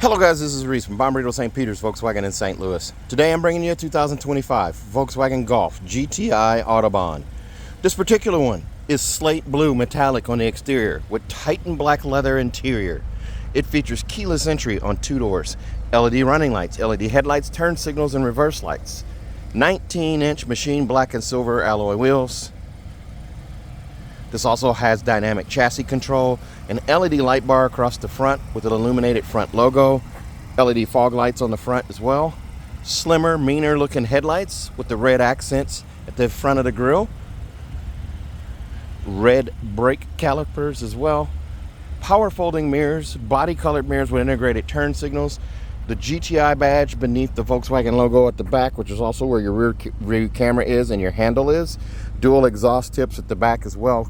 Hello guys, this is Reese from Bomberito St. Peter's Volkswagen in St. Louis. Today I'm bringing you a 2025 Volkswagen Golf GTI Autobahn. This particular one is slate blue metallic on the exterior with Titan black leather interior. It features keyless entry on 2 doors, LED running lights, LED headlights, turn signals, and reverse lights. 19-inch machine black and silver alloy wheels. This also has dynamic chassis control, an LED light bar across the front with an illuminated front logo, LED fog lights on the front as well, slimmer, meaner looking headlights with the red accents at the front of the grille, red brake calipers as well, power folding mirrors, body colored mirrors with integrated turn signals, the GTI badge beneath the Volkswagen logo at the back, which is also where your rear camera is and your handle is, dual exhaust tips at the back as well,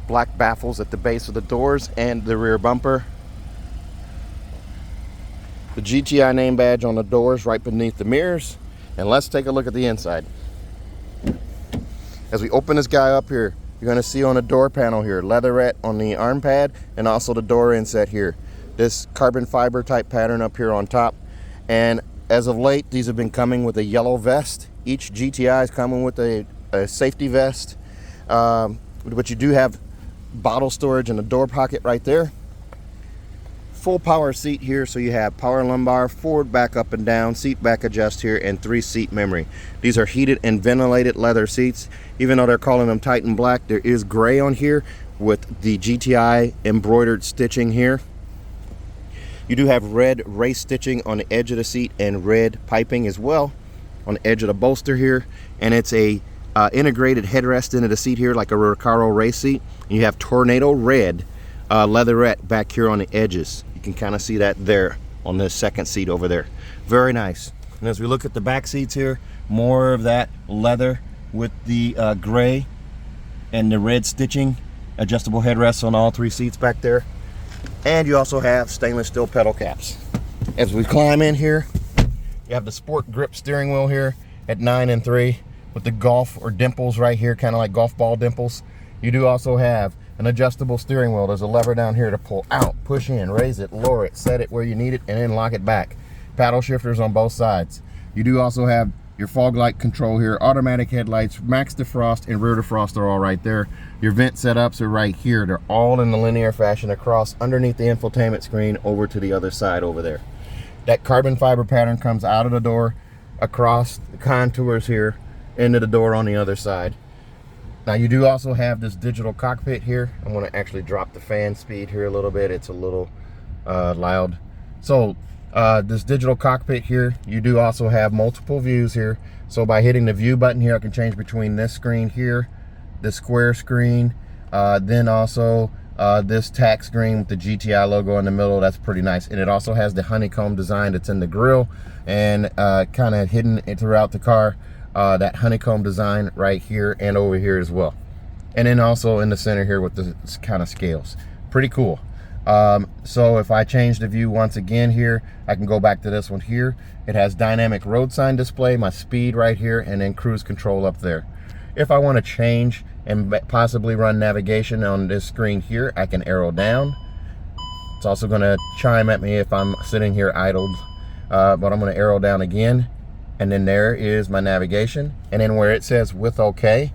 black baffles at the base of the doors and the rear bumper. The GTI name badge on the doors right beneath the mirrors. And let's take a look at the inside. As we open this guy up here, you're going to see on the door panel here, leatherette on the arm pad and also the door inset here. This carbon fiber type pattern up here on top. And as of late, these have been coming with a yellow vest. Each GTI is coming with a safety vest. But you do have bottle storage in the door pocket right there. Full power seat here, so you have power lumbar, forward, back, up and down, seat back adjust here, and 3-seat memory. These are heated and ventilated leather seats. Even though they're calling them Titan black, there is gray on here with the GTI embroidered stitching here. You do have red race stitching on the edge of the seat and red piping as well on the edge of the bolster here, and it's a integrated headrest into the seat here like a Recaro race seat. And you have tornado red leatherette back here on the edges. You can kind of see that there on the second seat over there. Very nice. And as we look at the back seats here, more of that leather with the gray and the red stitching, adjustable headrests on all 3 seats back there. And you also have stainless steel pedal caps. As we climb in here, you have the sport grip steering wheel here at 9 and 3. With the golf or dimples right here, kind of like golf ball dimples. You do also have an adjustable steering wheel. There's a lever down here to pull out, push in, raise it, lower it, set it where you need it, and then lock it back. Paddle shifters on both sides. You do also have your fog light control here, automatic headlights, max defrost and rear defrost are all right there. Your vent setups are right here. They're all in the linear fashion across underneath the infotainment screen over to the other side over there. That carbon fiber pattern comes out of the door, across the contours here, into the door on the other side. Now you do also have this digital cockpit here. I'm going to actually drop the fan speed here a little bit. It's a little loud. So this digital cockpit here, you do also have multiple views here. So by hitting the view button here, I can change between this screen here, the square screen, then also this tack screen with the GTI logo in the middle. That's pretty nice. And it also has the honeycomb design that's in the grille and kind of hidden throughout the car. That honeycomb design right here and over here as well. And then also in the center here with the kind of scales. Pretty cool. So if I change the view once again here, I can go back to this one here. It has dynamic road sign display, my speed right here, and then cruise control up there. If I want to change and possibly run navigation on this screen here, I can arrow down. It's also going to chime at me if I'm sitting here idled, but I'm going to arrow down again. And then there is my navigation. And then where it says with OK,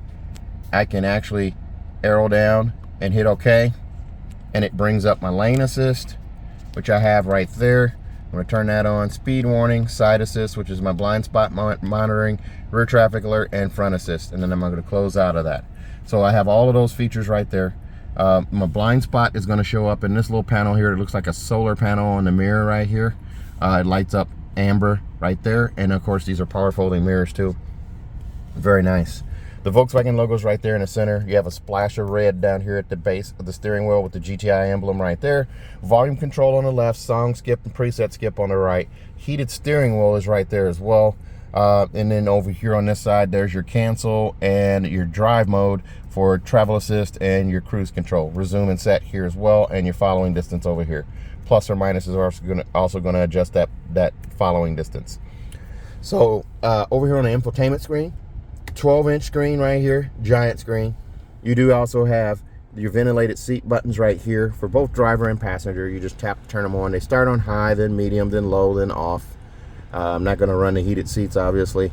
I can actually arrow down and hit OK. And it brings up my lane assist, which I have right there. I'm going to turn that on. Speed warning, side assist, which is my blind spot monitoring, rear traffic alert, and front assist. And then I'm going to close out of that. So I have all of those features right there. My blind spot is going to show up in this little panel here. It looks like a solar panel on the mirror right here. It lights up amber right there, and of course these are power folding mirrors too. Very nice. The Volkswagen logo's right there in the center. You have a splash of red down here at the base of the steering wheel with the GTI emblem right there. Volume control on the left, song skip and preset skip on the right. Heated steering wheel is right there as well. And then over here on this side, there's your cancel and your drive mode for travel assist and your cruise control. Resume and set here as well, and your following distance over here. Plus or minus is also going to adjust that following distance. So over here on the infotainment screen, 12-inch screen right here, giant screen. You do also have your ventilated seat buttons right here for both driver and passenger. You just tap to turn them on. They start on high, then medium, then low, then off. I'm not going to run the heated seats, obviously.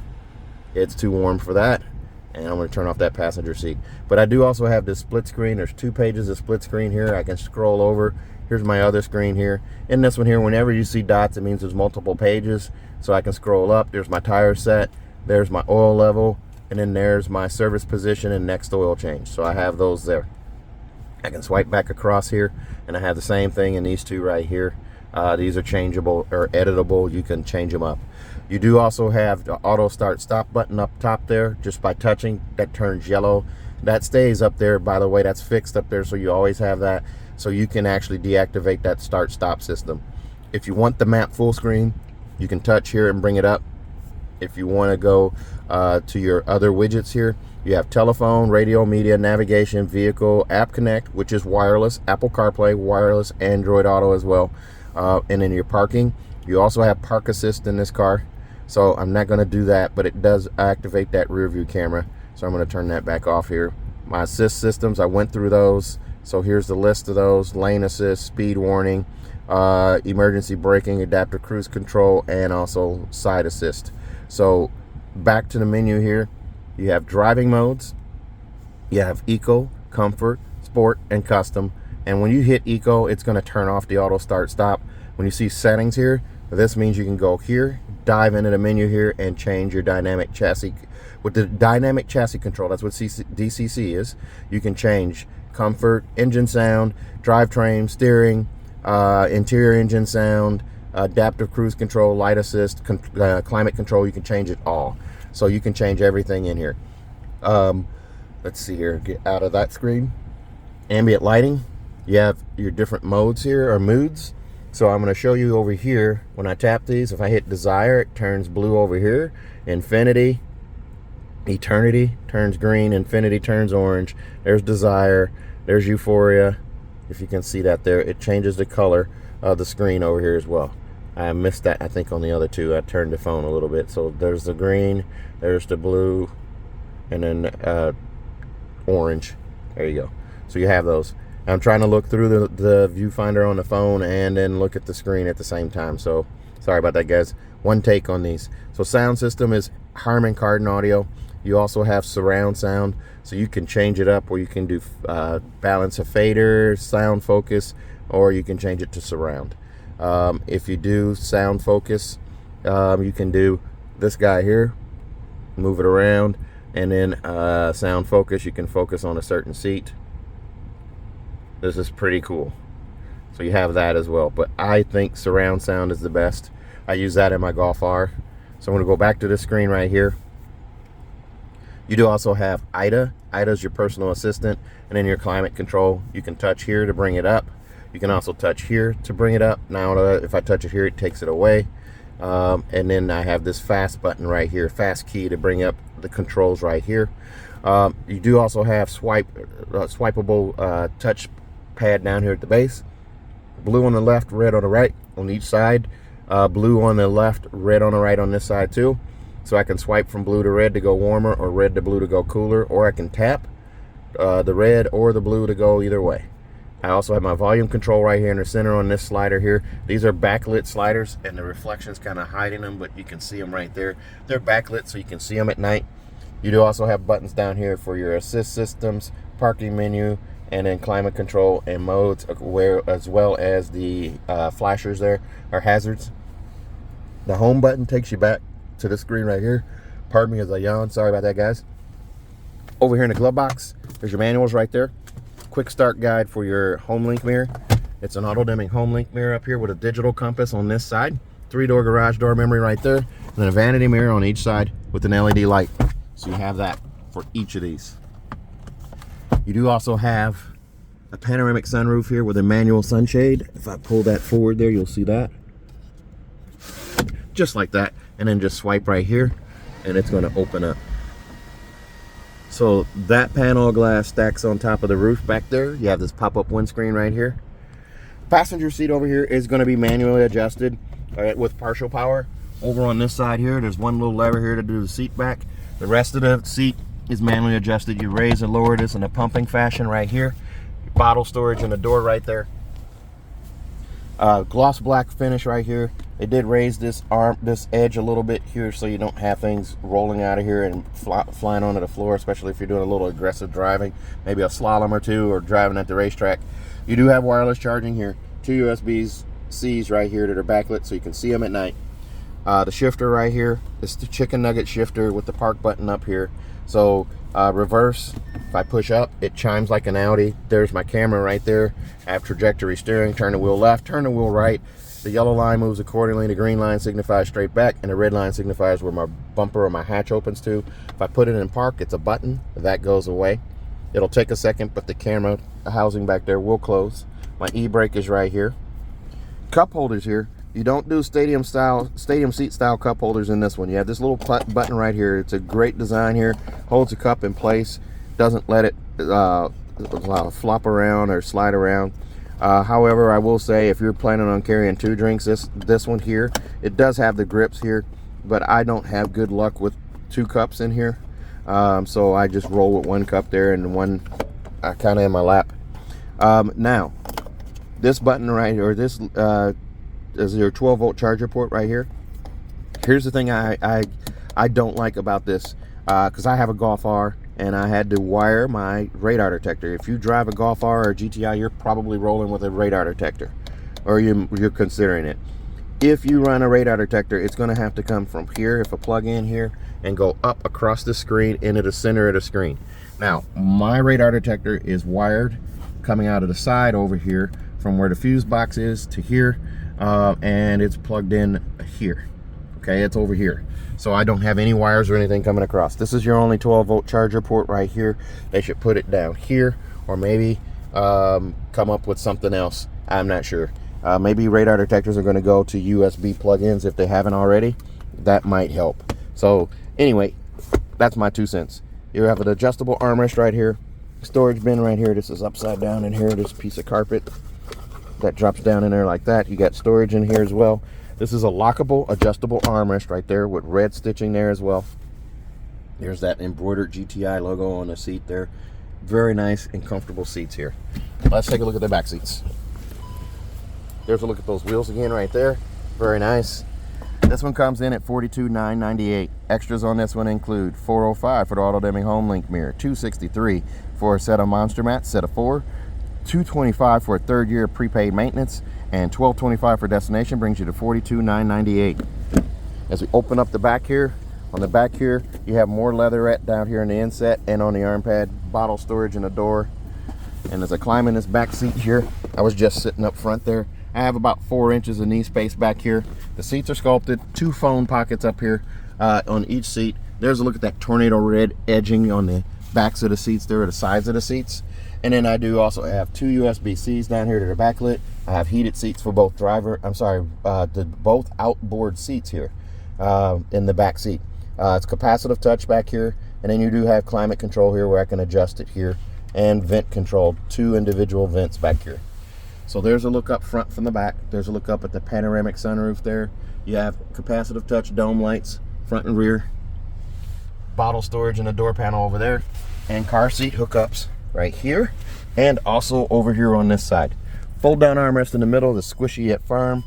It's too warm for that. And I'm going to turn off that passenger seat. But I do also have this split screen. There's 2 pages of split screen here. I can scroll over. Here's my other screen here. In this one here, whenever you see dots, it means there's multiple pages. So I can scroll up. There's my tire set. There's my oil level. And then there's my service position and next oil change. So I have those there. I can swipe back across here, and I have the same thing in these 2 right here. These are changeable or editable. You can change them up. You do also have the auto start stop button up top there. Just by touching, that turns yellow. That stays up there, by the way. That's fixed up there, so you always have that. So you can actually deactivate that start stop system. If you want the map full screen, you can touch here and bring it up. If you want to go to your other widgets here, you have telephone, radio, media, navigation, vehicle, app connect, which is wireless, Apple CarPlay, wireless, Android Auto as well. And in your parking, you also have park assist in this car. So I'm not going to do that, but it does activate that rear view camera. So I'm going to turn that back off here. My assist systems, I went through those. So here's the list of those: lane assist, speed warning, emergency braking, adaptive cruise control, and also side assist. So back to the menu here, you have driving modes, you have eco, comfort, sport, and custom. And when you hit eco, it's going to turn off the auto start stop. When you see settings here, this means you can go here, dive into the menu here, and change your dynamic chassis. With the dynamic chassis control, that's what DCC is. You can change comfort, engine sound, drivetrain, steering, interior engine sound, adaptive cruise control, light assist, climate control. You can change it all. So you can change everything in here. Let's see here, get out of that screen. Ambient lighting, you have your different modes here, or moods. So I'm going to show you over here. When I tap these, if I hit desire, it turns blue over here. Infinity, eternity turns green. Infinity turns orange. There's desire. There's euphoria. If you can see that there, it changes the color of the screen over here as well. I missed that, I think, on the other 2. I turned the phone a little bit. So there's the green, there's the blue, and then orange. There you go. So you have those. I'm trying to look through the viewfinder on the phone and then look at the screen at the same time. So sorry about that, guys. One take on these. So sound system is Harman Kardon audio. You also have surround sound, so you can change it up, or you can do balance a fader, sound focus, or you can change it to surround. If you do sound focus, you can do this guy here, move it around, and then sound focus, you can focus on a certain seat. This is pretty cool. So you have that as well. But I think surround sound is the best. I use that in my Golf R. So I'm going to go back to this screen right here. You do also have IDA. IDA is your personal assistant. And then your climate control, you can touch here to bring it up. You can also touch here to bring it up. Now, if I touch it here, it takes it away. And then I have this fast button right here, fast key, to bring up the controls right here. You do also have swipeable touch pad down here at the base. Blue on the left, red on the right on each side. Blue on the left, red on the right on this side too. So I can swipe from blue to red to go warmer, or red to blue to go cooler, or I can tap the red or the blue to go either way. I also have my volume control right here in the center on this slider here. These are backlit sliders, and the reflection's kind of hiding them, but you can see them right there. They're backlit, so you can see them at night. You do also have buttons down here for your assist systems, parking menu, and then climate control and modes, as well as the flashers there, or hazards. The home button takes you back to the screen right here. Pardon me as I yawn. Sorry about that, guys. Over here in the glove box, there's your manuals right there. Quick start guide for your home link mirror. It's an auto dimming home link mirror up here with a digital compass on this side. 3-door garage door memory right there. And then a vanity mirror on each side with an LED light. So you have that for each of these. You do also have a panoramic sunroof here with a manual sunshade. If I pull that forward there, you'll see that. Just like that. And then just swipe right here, and it's going to open up. So that panel glass stacks on top of the roof back there. You have this pop-up windscreen right here. Passenger seat over here is going to be manually adjusted, all right, with partial power. Over on this side here, there's one little lever here to do the seat back. The rest of the seat is manually adjusted. You raise and lower this in a pumping fashion right here. Bottle storage in the door right there. Gloss black finish right here. They did raise this edge a little bit here so you don't have things rolling out of here and flying onto the floor, especially if you're doing a little aggressive driving, maybe a slalom or two, or driving at the racetrack. You do have wireless charging here. 2 USB-Cs right here that are backlit so you can see them at night. The shifter right here, it's the chicken nugget shifter with the park button up here. So reverse, if I push up, it chimes like an Audi. There's my camera right there. I have trajectory steering, turn the wheel left, turn the wheel right. The yellow line moves accordingly. The green line signifies straight back, and the red line signifies where my bumper or my hatch opens to. If I put it in park, it's a button. That goes away. It'll take a second, but the camera housing back there will close. My e-brake is right here. Cup holders here. You don't do stadium seat style cup holders in this one. You have this little button right here. It's a great design here. Holds the cup in place. Doesn't let it flop around or slide around. However, I will say if you're planning on carrying 2 drinks, this one here, it does have the grips here, but I don't have good luck with 2 cups in here. So I just roll with 1 cup there and one kind of in my lap. Now, this button right here, or this is your 12-volt charger port right here. Here's the thing I don't like about this, because I have a Golf R and I had to wire my radar detector. If you drive a Golf R or a GTI, you're probably rolling with a radar detector, or you're considering it. If you run a radar detector, it's going to have to come from here, if I plug in here, and go up across the screen into the center of the screen. Now, my radar detector is wired coming out of the side over here from where the fuse box is to here. And it's plugged in here. Okay, it's over here. So I don't have any wires or anything coming across. This is your only 12-volt charger port right here. They should put it down here, or maybe come up with something else. I'm not sure. Maybe radar detectors are going to go to USB plug-ins if they haven't already. That might help. So anyway, that's my 2 cents. You have an adjustable armrest right here. Storage bin right here. This is upside down in here. This piece of carpet that drops down in there like that. You got storage in here as well. This is a lockable adjustable armrest right there with red stitching there as well. There's that embroidered GTI logo on the seat there. Very nice and comfortable seats here. Let's take a look at the back seats. There's a look at those wheels again right there. Very nice. This one comes in at $42,998. Extras on this one include $405 for the auto dimming home link mirror, $263 for a set of monster mats, set of 4, $225 for a 3rd year prepaid maintenance, and $1225 for destination brings you to $42,998. As we open up the back here, on the back here, you have more leatherette down here in the inset and on the arm pad, bottle storage in the door. And as I climb in this back seat here, I was just sitting up front there. I have about 4 inches of knee space back here. The seats are sculpted, 2 phone pockets up here on each seat. There's a look at that tornado red edging on the backs of the seats there, or the sides of the seats. And then I do also have 2 USB-Cs down here that are backlit. I have heated seats for both both outboard seats here in the back seat. It's capacitive touch back here, and then you do have climate control here where I can adjust it here, and vent control, 2 individual vents back here. So there's a look up front from the back. There's a look up at the panoramic sunroof there. You have capacitive touch dome lights, front and rear. Bottle storage in the door panel over there, and car seat hookups right here, and also over here on this side. Fold down armrest in the middle, the squishy yet firm,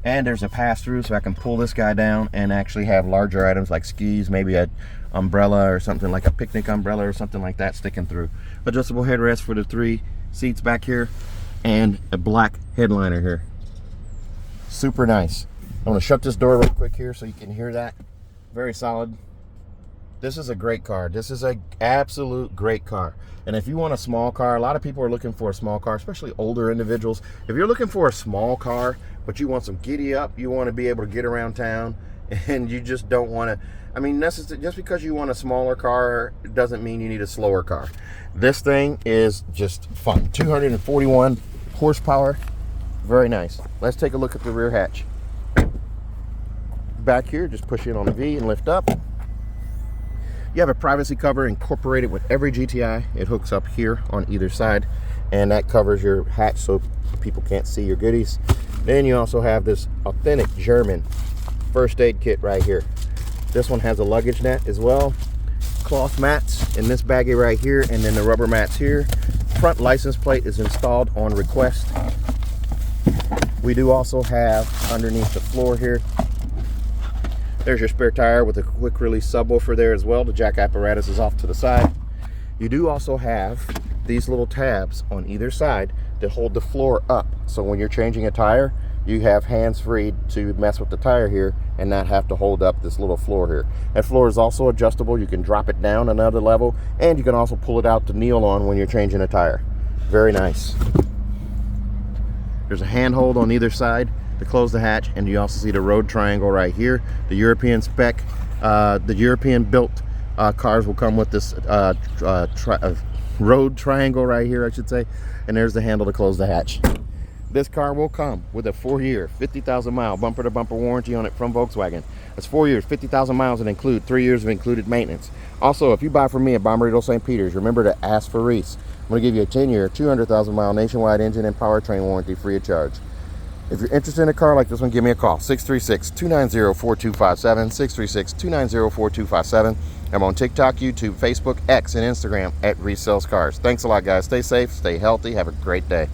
and there's a pass through so I can pull this guy down and actually have larger items like skis, maybe an umbrella or something like a picnic umbrella or something like that sticking through. Adjustable headrest for the 3 seats back here, and a black headliner here. Super nice. I'm going to shut this door real quick here so you can hear that. Very solid. This is a great car. This is an absolute great car. And if you want a small car, a lot of people are looking for a small car, especially older individuals. If you're looking for a small car, but you want some giddy up, you want to be able to get around town, and you just don't want to, I mean, just because you want a smaller car doesn't mean you need a slower car. This thing is just fun. 241 horsepower. Very nice. Let's take a look at the rear hatch. Back here, just push in on the V and lift up. You have a privacy cover incorporated with every GTI. It hooks up here on either side, and that covers your hatch so people can't see your goodies. Then you also have this authentic German first aid kit right here. This one has a luggage net as well. Cloth mats in this baggie right here, and then the rubber mats here front license plate is installed on request. We do also have underneath the floor here, there's your spare tire with a quick release subwoofer there as well. The jack apparatus is off to the side. You do also have these little tabs on either side that hold the floor up. So when you're changing a tire, you have hands free to mess with the tire here and not have to hold up this little floor here. That floor is also adjustable. You can drop it down another level, and you can also pull it out to kneel on when you're changing a tire. Very nice. There's a handhold on either side to close the hatch, and you also see the road triangle right here. The European spec, the European built cars will come with this road triangle right here, I should say, and there's the handle to close the hatch. This car will come with a 4-year, 50,000 mile bumper-to-bumper warranty on it from Volkswagen. That's 4 years, 50,000 miles, and include 3 years of included maintenance. Also, if you buy from me at Bommarito St. Peter's, remember to ask for Reese. I'm going to give you a 10-year, 200,000 mile nationwide engine and powertrain warranty free of charge. If you're interested in a car like this one, give me a call, 636-290-4257, 636-290-4257. I'm on TikTok, YouTube, Facebook, X, and Instagram at Reese Sells Cars. Thanks a lot, guys. Stay safe, stay healthy, have a great day.